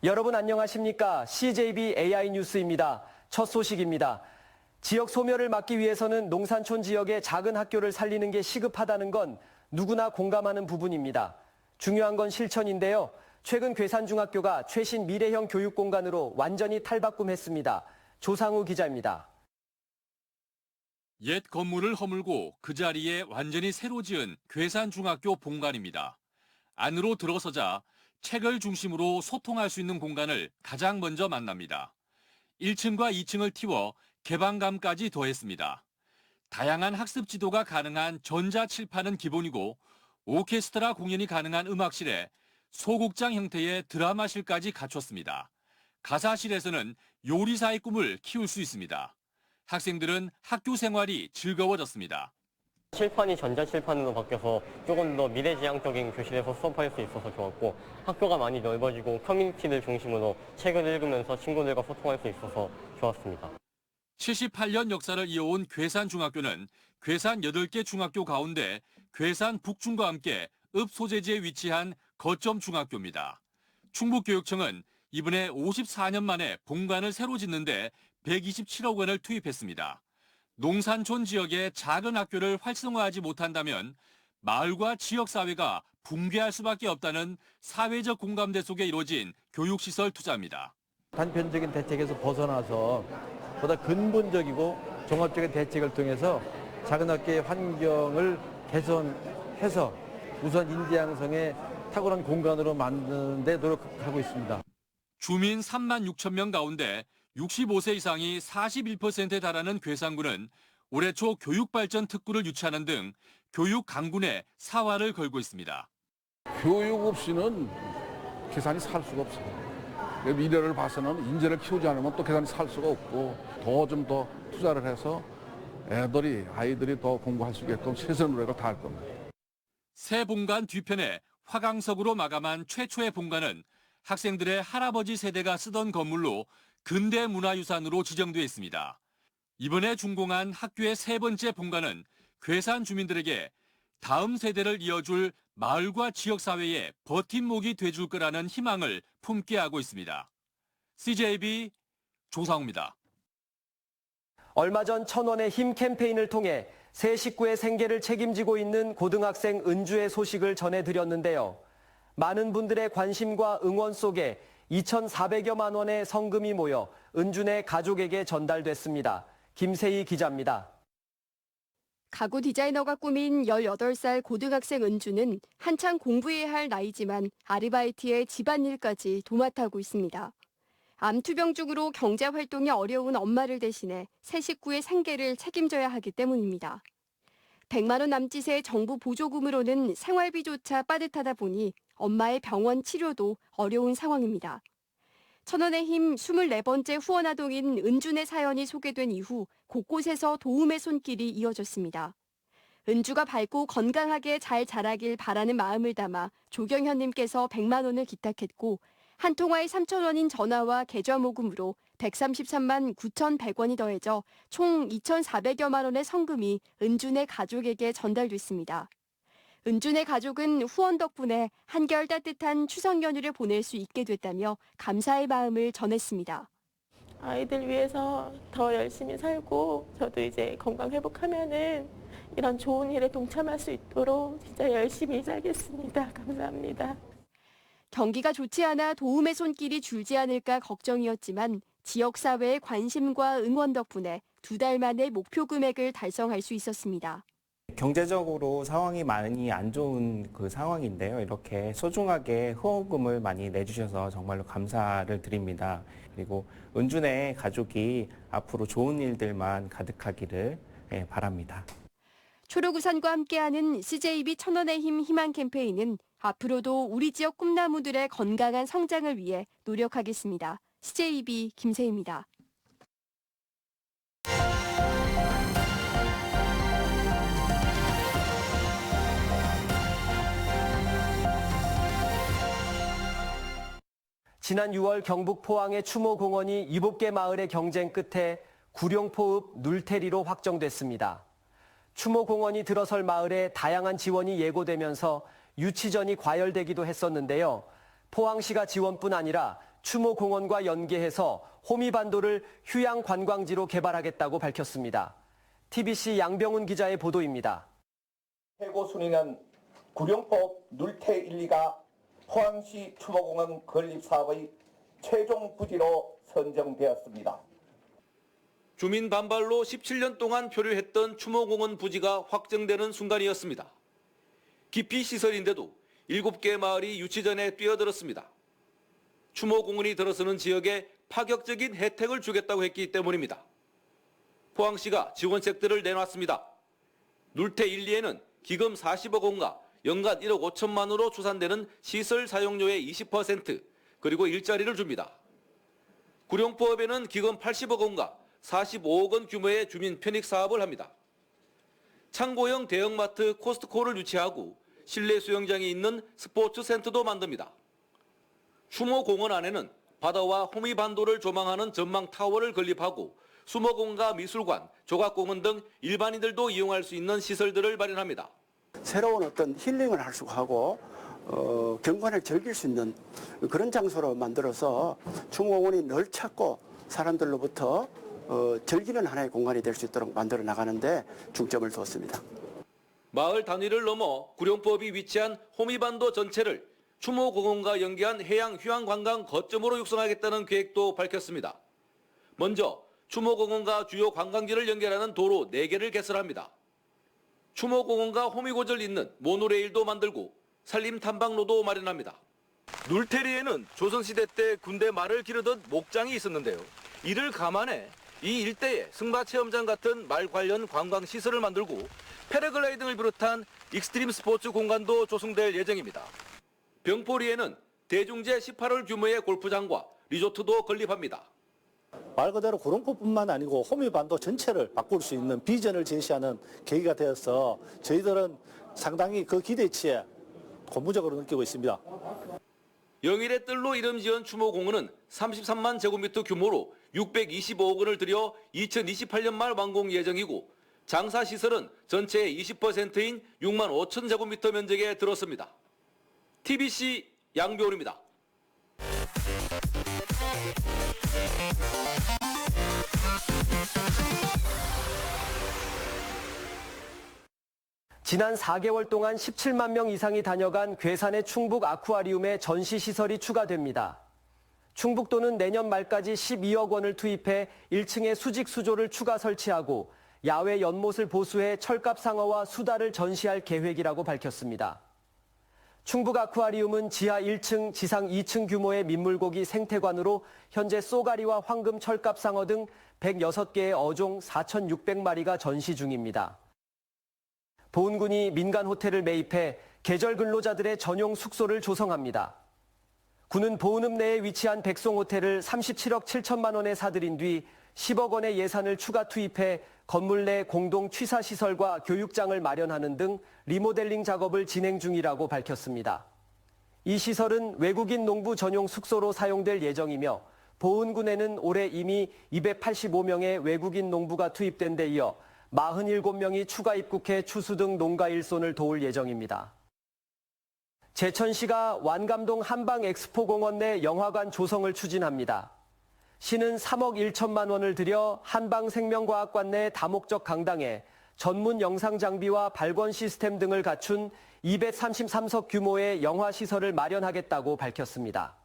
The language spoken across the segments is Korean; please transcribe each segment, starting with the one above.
여러분 안녕하십니까? CJB AI 뉴스입니다. 첫 소식입니다. 지역 소멸을 막기 위해서는 농산촌 지역의 작은 학교를 살리는 게 시급하다는 건 누구나 공감하는 부분입니다. 중요한 건 실천인데요. 최근 괴산중학교가 최신 미래형 교육 공간으로 완전히 탈바꿈했습니다. 조상우 기자입니다. 옛 건물을 허물고 그 자리에 완전히 새로 지은 괴산중학교 본관입니다. 안으로 들어서자 책을 중심으로 소통할 수 있는 공간을 가장 먼저 만납니다. 1층과 2층을 틔워 개방감까지 더했습니다. 다양한 학습 지도가 가능한 전자칠판은 기본이고 오케스트라 공연이 가능한 음악실에 소극장 형태의 드라마실까지 갖췄습니다. 가사실에서는 요리사의 꿈을 키울 수 있습니다. 학생들은 학교 생활이 즐거워졌습니다. 칠판이 전자칠판으로 바뀌어서 조금 더 미래지향적인 교실에서 수업할 수 있어서 좋았고, 학교가 많이 넓어지고 커뮤니티를 중심으로 책을 읽으면서 친구들과 소통할 수 있어서 좋았습니다. 78년 역사를 이어온 괴산중학교는 괴산 8개 중학교 가운데 괴산 북중과 함께 읍소재지에 위치한 거점 중학교입니다. 충북교육청은 이번에 54년 만에 본관을 새로 짓는데 127억 원을 투입했습니다. 농산촌 지역의 작은 학교를 활성화하지 못한다면 마을과 지역사회가 붕괴할 수밖에 없다는 사회적 공감대 속에 이루어진 교육시설 투자입니다. 단편적인 대책에서 벗어나서 보다 근본적이고 종합적인 대책을 통해서 작은 학교의 환경을 개선해서 우선 인재 양성에 탁월한 공간으로 만드는 데 노력하고 있습니다. 주민 3만 6천 명 가운데 65세 이상이 41%에 달하는 괴산군은 올해 초 교육발전 특구를 유치하는 등 교육 강군에 사활을 걸고 있습니다. 교육 없이는 괴산이 살 수가 없어요. 미래를 봐서는 인재를 키우지 않으면 또 괴산이 살 수가 없고 좀 더 투자를 해서 아이들이 더 공부할 수 있게끔 최선의 노력을 다할 겁니다. 새 본관 뒤편에 화강석으로 마감한 최초의 본관은 학생들의 할아버지 세대가 쓰던 건물로 근대 문화유산으로 지정돼 있습니다. 이번에 준공한 학교의 세 번째 본관은 괴산 주민들에게 다음 세대를 이어줄 마을과 지역사회의 버팀목이 돼줄 거라는 희망을 품게 하고 있습니다. CJB 조상우입니다. 얼마 전 천원의 힘 캠페인을 통해 새 식구의 생계를 책임지고 있는 고등학생 은주의 소식을 전해드렸는데요. 많은 분들의 관심과 응원 속에 2,400여만 원의 성금이 모여 은준의 가족에게 전달됐습니다. 김세희 기자입니다. 가구 디자이너가 꾸민 18살 고등학생 은주는 한창 공부해야 할 나이지만 아르바이트에 집안일까지 도맡아하고 있습니다. 암투병 중으로 경제활동이 어려운 엄마를 대신해 새 식구의 생계를 책임져야 하기 때문입니다. 100만 원 남짓의 정부 보조금으로는 생활비조차 빠듯하다 보니 엄마의 병원 치료도 어려운 상황입니다. 천원의 힘 24번째 후원아동인 은준의 사연이 소개된 이후 곳곳에서 도움의 손길이 이어졌습니다. 은주가 밝고 건강하게 잘 자라길 바라는 마음을 담아 조경현님께서 100만 원을 기탁했고 한 통화에 3,000원인 전화와 계좌 모금으로 133만 9,100원이 더해져 총 2,400여만 원의 성금이 은준의 가족에게 전달됐습니다. 은준의 가족은 후원 덕분에 한결 따뜻한 추석 연휴를 보낼 수 있게 됐다며 감사의 마음을 전했습니다. 아이들 위해서 더 열심히 살고 저도 이제 건강 회복하면은 이런 좋은 일에 동참할 수 있도록 진짜 열심히 일하겠습니다. 감사합니다. 경기가 좋지 않아 도움의 손길이 줄지 않을까 걱정이었지만 지역사회의 관심과 응원 덕분에 2달 만에 목표 금액을 달성할 수 있었습니다. 경제적으로 상황이 많이 안 좋은 그 상황인데요. 이렇게 소중하게 후원금을 많이 내주셔서 정말로 감사를 드립니다. 그리고 은준의 가족이 앞으로 좋은 일들만 가득하기를 바랍니다. 초록우산과 함께하는 CJB 천원의 힘 희망 캠페인은 앞으로도 우리 지역 꿈나무들의 건강한 성장을 위해 노력하겠습니다. CJB 김세희입니다. 지난 6월 경북 포항의 추모공원이 7개 마을의 경쟁 끝에 구룡포읍 눌테리로 확정됐습니다. 추모공원이 들어설 마을에 다양한 지원이 예고되면서 유치전이 과열되기도 했었는데요. 포항시가 지원뿐 아니라 추모공원과 연계해서 호미반도를 휴양 관광지로 개발하겠다고 밝혔습니다. TBC 양병훈 기자의 보도입니다. 최고 순위는 구룡포 눌태 1, 2가 포항시 추모공원 건립 사업의 최종 부지로 선정되었습니다. 주민 반발로 17년 동안 표류했던 추모공원 부지가 확정되는 순간이었습니다. 기피 시설인데도 7개 마을이 유치전에 뛰어들었습니다. 추모공원이 들어서는 지역에 파격적인 혜택을 주겠다고 했기 때문입니다. 포항시가 지원책들을 내놨습니다. 눌태 1, 2에는 기금 40억 원과 연간 1억 5천만 원으로 추산되는 시설 사용료의 20% 그리고 일자리를 줍니다. 구룡포읍에는 기금 80억 원과 45억 원 규모의 주민 편익 사업을 합니다. 창고형 대형마트 코스트코를 유치하고 실내 수영장이 있는 스포츠 센터도 만듭니다. 추모공원 안에는 바다와 호미반도를 조망하는 전망 타워를 건립하고 수목원과 미술관, 조각공원 등 일반인들도 이용할 수 있는 시설들을 마련합니다. 새로운 어떤 힐링을 할 수 하고 경관을 즐길 수 있는 그런 장소로 만들어서 추모공원이 늘 찾고 사람들로부터 즐기는 하나의 공간이 될 수 있도록 만들어 나가는데 중점을 두었습니다. 마을 단위를 넘어 구룡포읍이 위치한 호미반도 전체를 추모공원과 연계한 해양 휴양관광 거점으로 육성하겠다는 계획도 밝혔습니다. 먼저 추모공원과 주요 관광지를 연결하는 도로 4개를 개설합니다. 추모공원과 호미곶을 잇는 모노레일도 만들고 산림 탐방로도 마련합니다. 눌태리에는 조선시대 때 군대 말을 기르던 목장이 있었는데요. 이를 감안해 이 일대에 승마체험장 같은 말 관련 관광시설을 만들고 패러글라이딩을 비롯한 익스트림 스포츠 공간도 조성될 예정입니다. 병포리에는 대중제 18홀 규모의 골프장과 리조트도 건립합니다. 말 그대로 구룡포뿐만 아니고 호미반도 전체를 바꿀 수 있는 비전을 제시하는 계기가 되어서 저희들은 상당히 그 기대치에 고무적으로 느끼고 있습니다. 영일의 뜰로 이름 지은 추모공원은 33만 제곱미터 규모로 625억 원을 들여 2028년 말 완공 예정이고 장사시설은 전체의 20%인 6만 5천 제곱미터 면적에 들었습니다. TBC 양병훈입니다. 지난 4개월 동안 17만 명 이상이 다녀간 괴산의 충북 아쿠아리움에 전시시설이 추가됩니다. 충북도는 내년 말까지 12억 원을 투입해 1층에 수직 수조를 추가 설치하고 야외 연못을 보수해 철갑 상어와 수달을 전시할 계획이라고 밝혔습니다. 충북 아쿠아리움은 지하 1층, 지상 2층 규모의 민물고기 생태관으로 현재 쏘가리와 황금 철갑 상어 등 106개의 어종 4,600마리가 전시 중입니다. 보은군이 민간 호텔을 매입해 계절 근로자들의 전용 숙소를 조성합니다. 군은 보은읍 내에 위치한 백송호텔을 37억 7천만 원에 사들인 뒤 10억 원의 예산을 추가 투입해 건물 내 공동 취사시설과 교육장을 마련하는 등 리모델링 작업을 진행 중이라고 밝혔습니다. 이 시설은 외국인 농부 전용 숙소로 사용될 예정이며 보은군에는 올해 이미 285명의 외국인 농부가 투입된 데 이어 47명이 추가 입국해 추수 등 농가 일손을 도울 예정입니다. 제천시가 완감동 한방엑스포공원 내 영화관 조성을 추진합니다. 시는 3억 1천만 원을 들여 한방생명과학관 내 다목적 강당에 전문 영상 장비와 발권 시스템 등을 갖춘 233석 규모의 영화 시설을 마련하겠다고 밝혔습니다.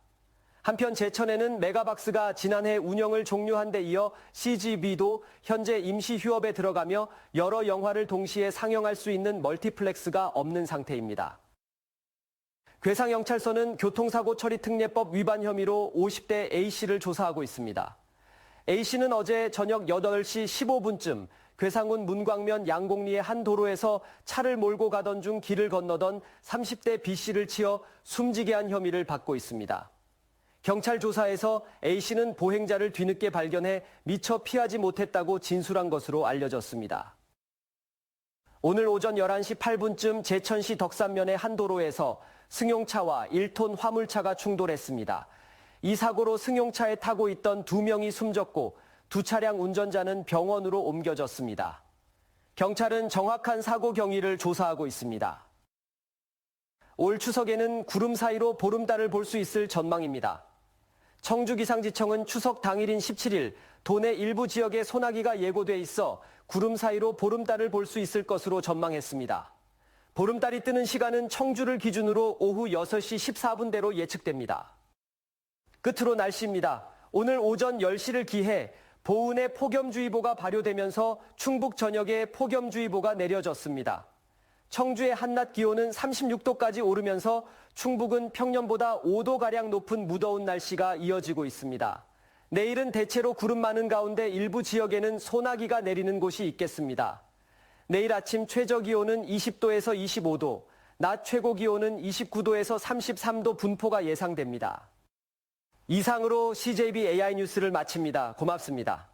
한편 제천에는 메가박스가 지난해 운영을 종료한 데 이어 CGV도 현재 임시 휴업에 들어가며 여러 영화를 동시에 상영할 수 있는 멀티플렉스가 없는 상태입니다. 괴산경찰서는 교통사고 처리 특례법 위반 혐의로 50대 A씨를 조사하고 있습니다. A씨는 어제 저녁 8시 15분쯤 괴산군 문광면 양곡리의 한 도로에서 차를 몰고 가던 중 길을 건너던 30대 B씨를 치어 숨지게 한 혐의를 받고 있습니다. 경찰 조사에서 A씨는 보행자를 뒤늦게 발견해 미처 피하지 못했다고 진술한 것으로 알려졌습니다. 오늘 오전 11시 8분쯤 제천시 덕산면의 한 도로에서 승용차와 1톤 화물차가 충돌했습니다. 이 사고로 승용차에 타고 있던 2명이 숨졌고 두 차량 운전자는 병원으로 옮겨졌습니다. 경찰은 정확한 사고 경위를 조사하고 있습니다. 올 추석에는 구름 사이로 보름달을 볼 수 있을 전망입니다. 청주기상지청은 추석 당일인 17일 도내 일부 지역에 소나기가 예고돼 있어 구름 사이로 보름달을 볼 수 있을 것으로 전망했습니다. 보름달이 뜨는 시간은 청주를 기준으로 오후 6시 14분대로 예측됩니다. 끝으로 날씨입니다. 오늘 오전 10시를 기해 보은의 폭염주의보가 발효되면서 충북 전역에 폭염주의보가 내려졌습니다. 청주의 한낮 기온은 36도까지 오르면서 충북은 평년보다 5도가량 높은 무더운 날씨가 이어지고 있습니다. 내일은 대체로 구름 많은 가운데 일부 지역에는 소나기가 내리는 곳이 있겠습니다. 내일 아침 최저 기온은 20도에서 25도, 낮 최고 기온은 29도에서 33도 분포가 예상됩니다. 이상으로 CJB AI 뉴스를 마칩니다. 고맙습니다.